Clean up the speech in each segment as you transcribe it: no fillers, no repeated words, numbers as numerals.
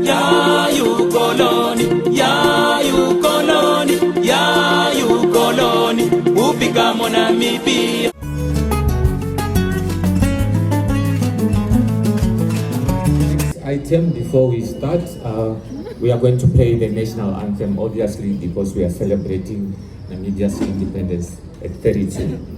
ya ukoloni, ya ukoloni, ya ukoloni, ufika mo Namibia. Item before we start, we are going to play the national anthem, obviously, because we are celebrating Namibia's independence at 32.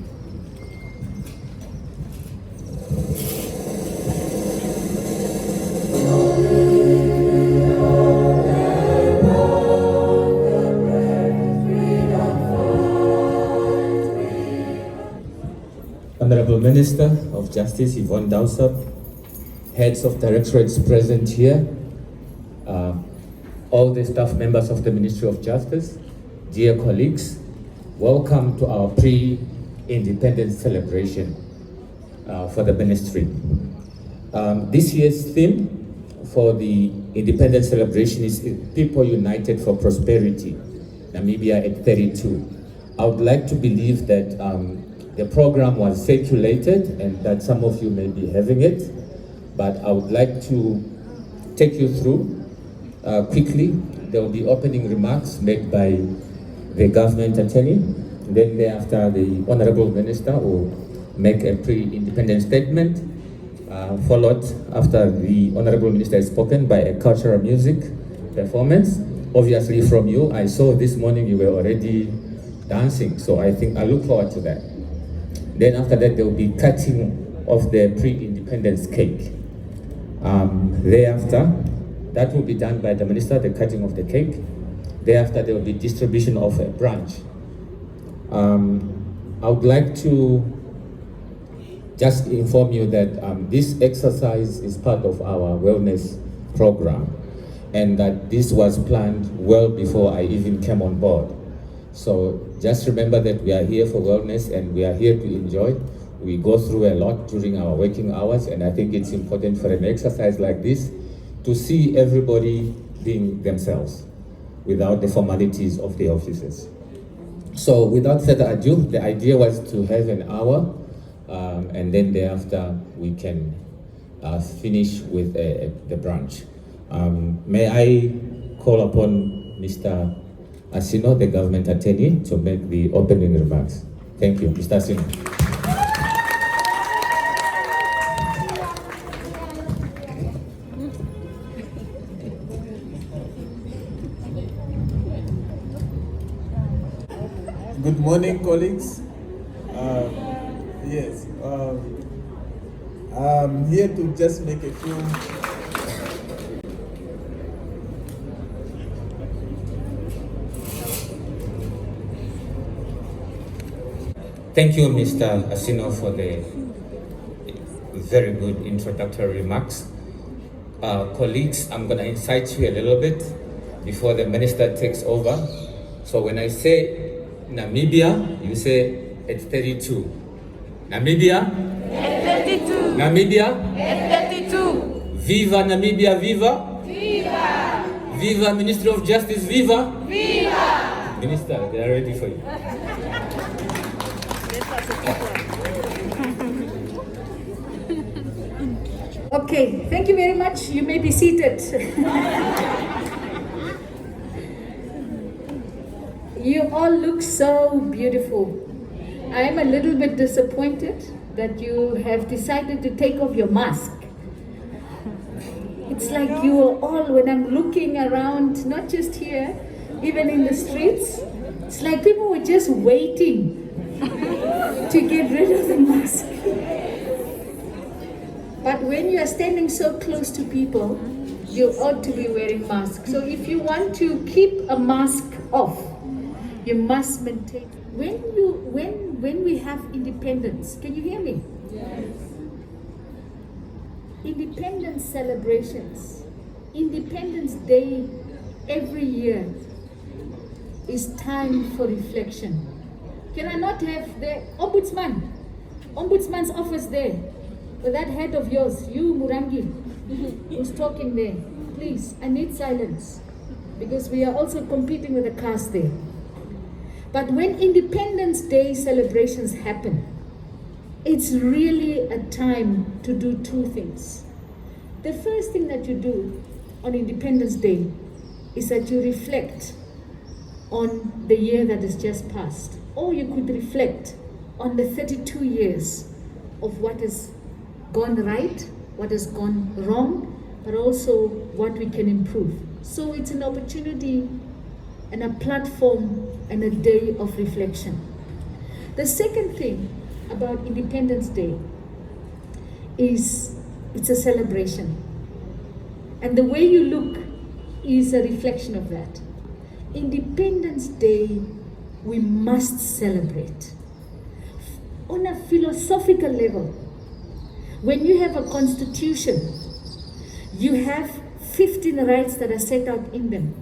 Honorable Minister of Justice Yvonne Dausab, heads of directorates present here, all the staff members of the Ministry of Justice, dear colleagues, welcome to our pre-independence celebration for the ministry. This year's theme for the independence celebration is People United for Prosperity, Namibia at 32. I would like to believe that the program was circulated and that some of you may be having it, but I would like to take you through quickly. There will be opening remarks made by the government attorney. Then thereafter, the Honorable Minister will make a pre-independence statement, followed after the Honorable Minister has spoken by a cultural music performance. Obviously from you, I saw this morning you were already dancing, so I think I look forward to that. Then after that, there will be cutting of the pre-independence cake. Thereafter, that will be done by the minister, the cutting of the cake. Thereafter, there will be distribution of a branch. I would like to just inform you that this exercise is part of our wellness program, and that this was planned well before I even came on board. So just remember that we are here for wellness and we are here to enjoy. We go through a lot during our working hours, and I think it's important for an exercise like this to see everybody being themselves without the formalities of the offices. So without further ado, the idea was to have an hour, and then thereafter we can finish with the brunch. May I call upon Mr. Asino, the government attorney, to make the opening remarks. Thank you, Mr. Asino. Good morning, colleagues. Yes, I'm here to just make a few. Thank you, Mr. Asino, for the very good introductory remarks. Colleagues, I'm going to incite you a little bit before the minister takes over. So when I say Namibia, you say at 32. Namibia? At 32. Namibia? At 32. Viva Namibia, viva! Viva! Viva Ministry of Justice, viva! Viva! Minister, they are ready for you. Okay, thank you very much. You may be seated. You all look so beautiful. I am a little bit disappointed that you have decided to take off your mask. It's like you are all, when I'm looking around, not just here, even in the streets, it's like people were just waiting to get rid of the mask. But when you are standing so close to people, you ought to be wearing masks. So if you want to keep a mask off, you must maintain. When we have independence, can you hear me? Yes. Independence celebrations, Independence Day every year is time for reflection. Can I not have the ombudsman's office there? With that head of yours, you Murangi, who's talking there, please, I need silence because we are also competing with the cast there. But when Independence Day celebrations happen, it's really a time to do two things. The first thing that you do on Independence Day is that you reflect on the year that has just passed, or you could reflect on the 32 years of what has gone right, what has gone wrong, but also what we can improve. So it's an opportunity and a platform and a day of reflection. The second thing about Independence Day is it's a celebration. And the way you look is a reflection of that. Independence Day, we must celebrate. On a philosophical level, when you have a constitution, you have 15 rights that are set out in them.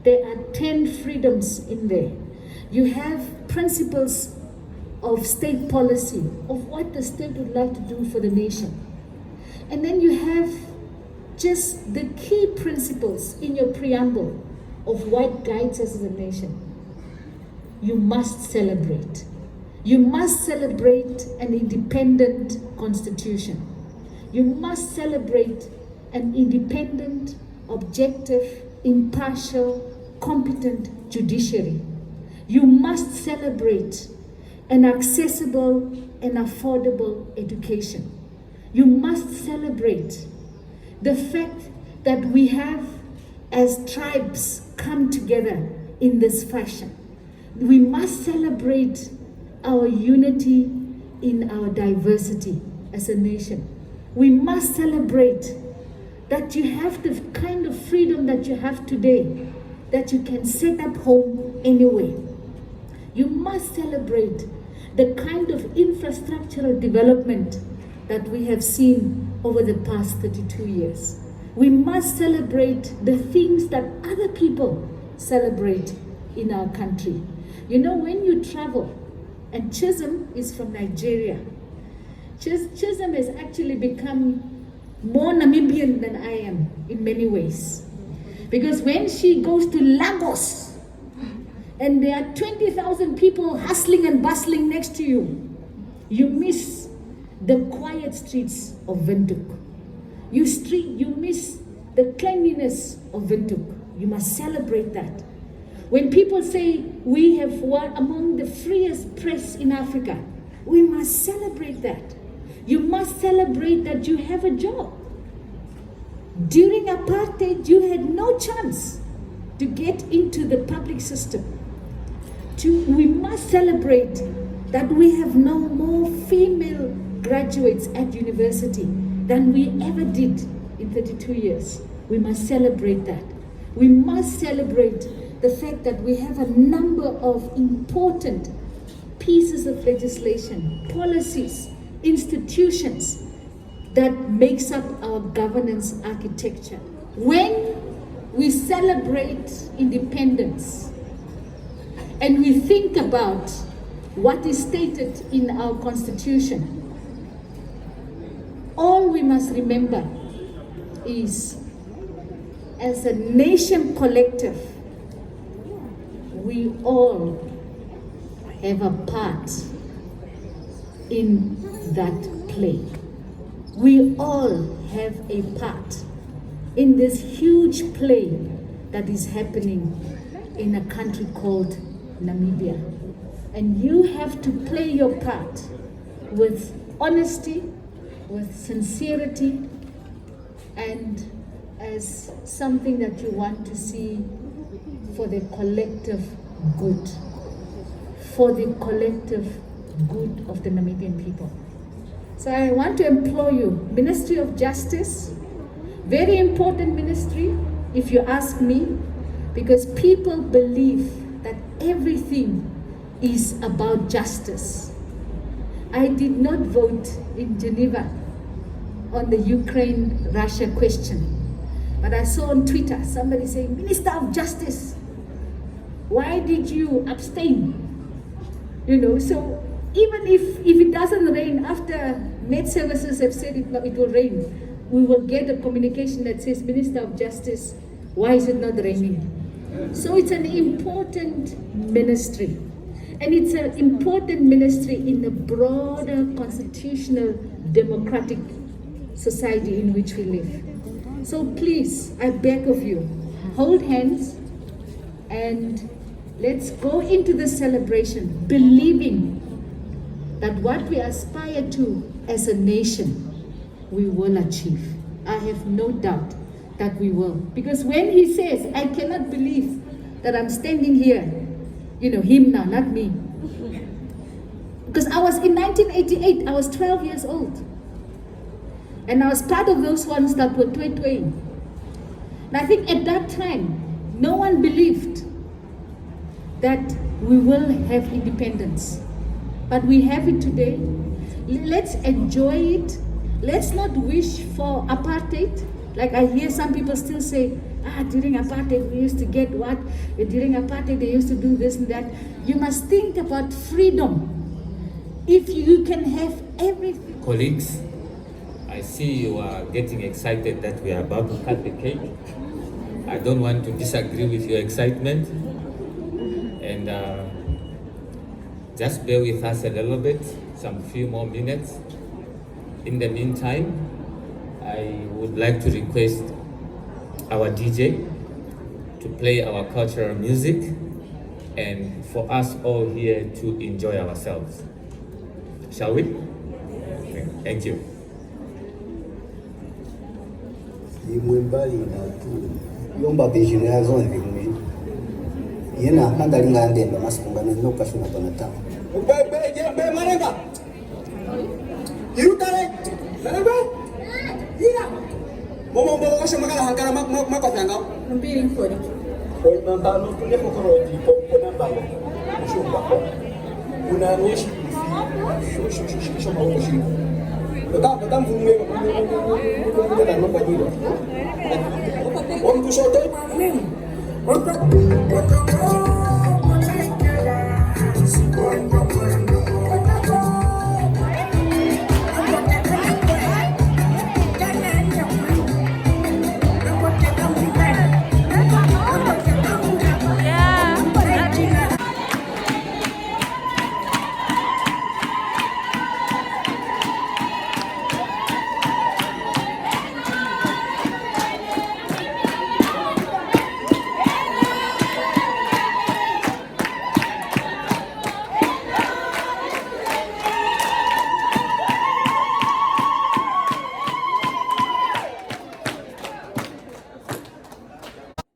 There are 10 freedoms in there. You have principles of state policy, of what the state would like to do for the nation. And then you have just the key principles in your preamble of what guides us as a nation. You must celebrate. You must celebrate an independent constitution. You must celebrate an independent, objective, impartial, competent judiciary. You must celebrate an accessible and affordable education. You must celebrate the fact that we have, as tribes, come together in this fashion. We must celebrate our unity in our diversity as a nation. We must celebrate that you have the kind of freedom that you have today, that you can set up home anywhere. You must celebrate the kind of infrastructural development that we have seen over the past 32 years. We must celebrate the things that other people celebrate in our country. You know, when you travel, and Chisholm is from Nigeria. Chisholm has actually become more Namibian than I am in many ways. Because when she goes to Lagos, and there are 20,000 people hustling and bustling next to you, you miss the quiet streets of Windhoek. You miss the cleanliness of Windhoek. You must celebrate that. When people say we have one among the freest press in Africa, we must celebrate that. You must celebrate that you have a job. During apartheid, you had no chance to get into the public system. We must celebrate that we have now more female graduates at university than we ever did in 32 years. We must celebrate that. We must celebrate the fact that we have a number of important pieces of legislation, policies, institutions that makes up our governance architecture. When we celebrate independence and we think about what is stated in our constitution, all we must remember is, as a nation collective, we all have a part in that play. We all have a part in this huge play that is happening in a country called Namibia. And you have to play your part with honesty, with sincerity, and as something that you want to see for the collective good, for the collective good of the Namibian people. So I want to implore you, Ministry of Justice, very important ministry, if you ask me, because people believe that everything is about justice. I did not vote in Geneva on the Ukraine-Russia question, but I saw on Twitter somebody saying, Minister of Justice, why did you abstain? You know, so even if it doesn't rain, after Med Services have said it will rain, we will get a communication that says, Minister of Justice, why is it not raining? So it's an important ministry. And it's an important ministry in the broader constitutional democratic society in which we live. So please, I beg of you, hold hands and let's go into this celebration believing that what we aspire to as a nation, we will achieve. I have no doubt that we will. Because when he says, I cannot believe that I'm standing here, him now, not me. Because I was in 1988, I was 12 years old. And I was part of those ones that were tway. And I think at that time, no one believed that we will have independence. But we have it today. Let's enjoy it. Let's not wish for apartheid. Like I hear some people still say, during apartheid we used to get what? During apartheid they used to do this and that. You must think about freedom. If you can have everything. Colleagues, I see you are getting excited that we are about to cut the cake. I don't want to disagree with your excitement. And just bear with us a little bit, some few more minutes. In the meantime, I would like to request our DJ to play our cultural music and for us all here to enjoy ourselves. Shall we? Thank you. Yomba bejine azon vingwe yena kanda linga ndemba masikunga no kashuna tonata be marenga irutare marenga ira momo mbo kasha magala hankara makotanga mbiri nkori oi mamba no tule kokoro di pona balo shumba una nyeshi sho mawo shi Bata mvumwe kwa no kwa jiro kushoto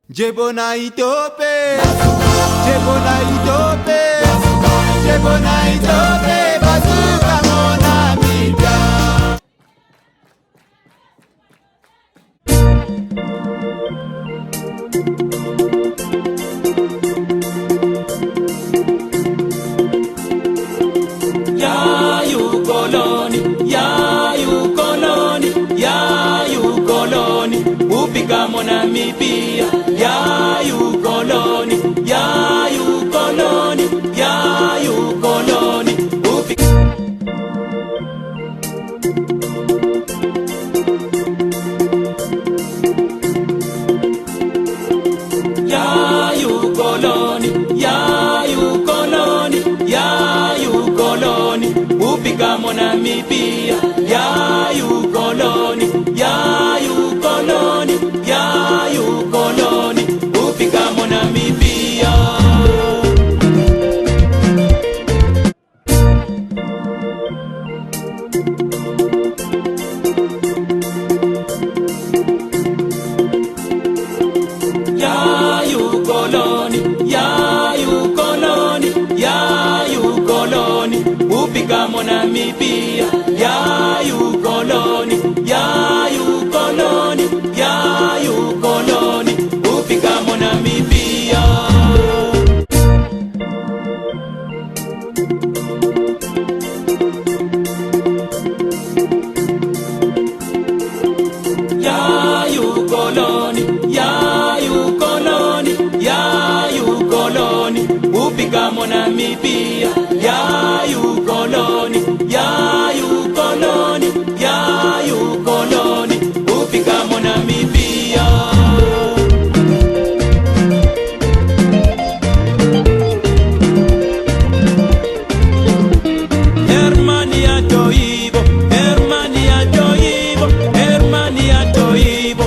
Jebona itope, Jebona itope, Jebona itope, bazuka mo Namibia. Ya you koloni, ya you koloni, ya you koloni, upika mo Namibia. Ya you koloni, ya you koloni, ya you koloni, ya you koloni, ya you koloni, ya you koloni, upika mo Namibia. Ya you koloni, ya you koloni, ya you koloni, upika mo Namibia. Ya you koloni, ya you koloni, ya you koloni, upika mo Namibia. Ya you koloni, ya you koloni, ya you koloni, upika mo Namibia. Ya you koloni, ya you koloni, ya you koloni, upika mo Namibia. Ya you koloni, ya you koloni, ya you koloni, upika mo Namibia. Herman yaToivo, Herman yaToivo, Herman yaToivo.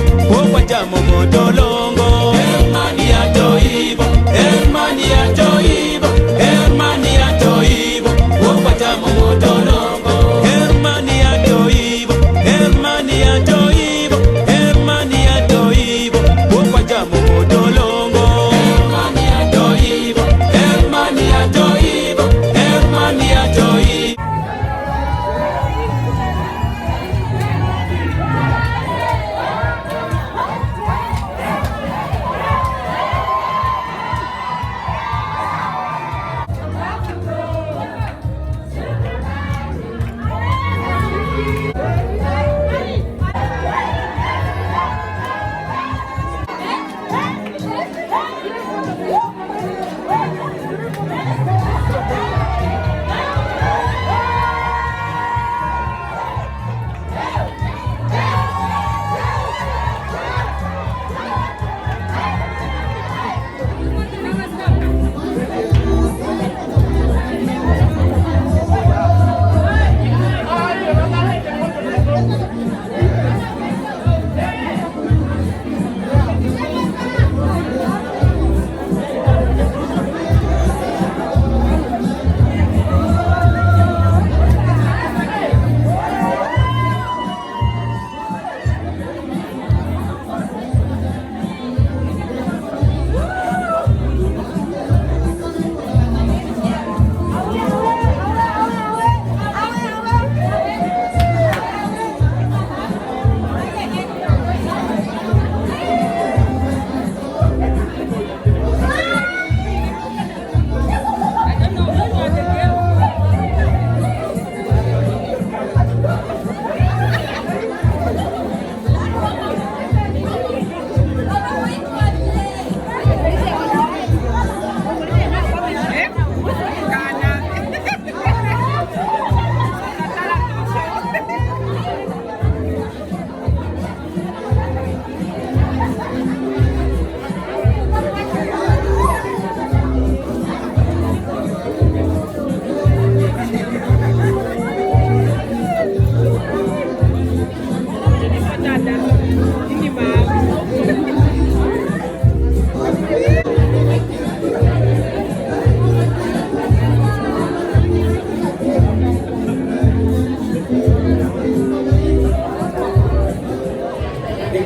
Wanja mumodolongo Herman yaToivo Herman yaToivo Herman yaToivo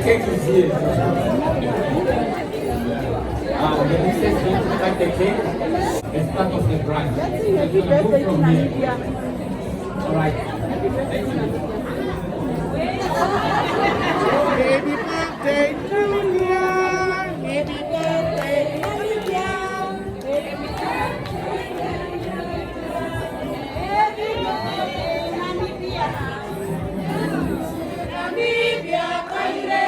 cake is here. The minister is going to cut the cake as part of the brunch. Happy birthday to Namibia. All right. Thank you. Happy birthday to you. Happy birthday, Namibia. Happy birthday, Namibia. Namibia, kaire,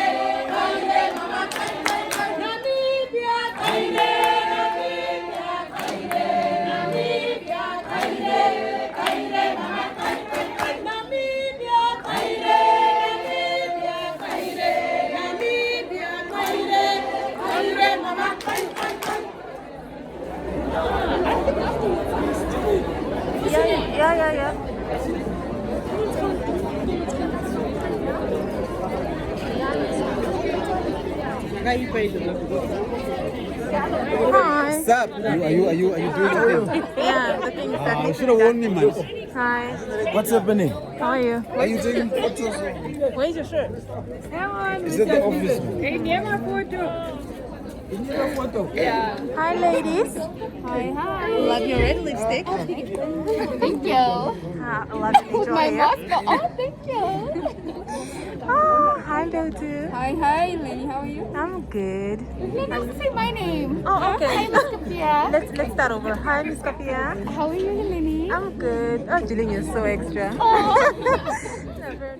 kaire, mama, kaire, Namibia, kaire, Namibia, kaire, Namibia, kaire, kaire, mama, kaire, Namibia, kaire, Namibia, kaire, Namibia, kaire, kaire, mama, kaire, kaire. Yeah. Hi. What's up? Are you doing the thing? Yeah, the thing is that. You should have warned me, man. Hi. What's happening? How are you? Are you taking photos? Where's your shirt? Is that the office? Hi, ladies. Hi. Love your red lipstick. Thank you. Love to Put enjoy my it. mask on. Oh, thank you. Oh, hi, Lotu. Hi, Lenny. How are you? I'm good. Lenny, don't say my name. Oh, okay. Hi, Miss Kapia. Let's start over. Hi, Miss Kapia. How are you, Lenny? I'm good. Oh, Julian, you're so extra. Oh. Never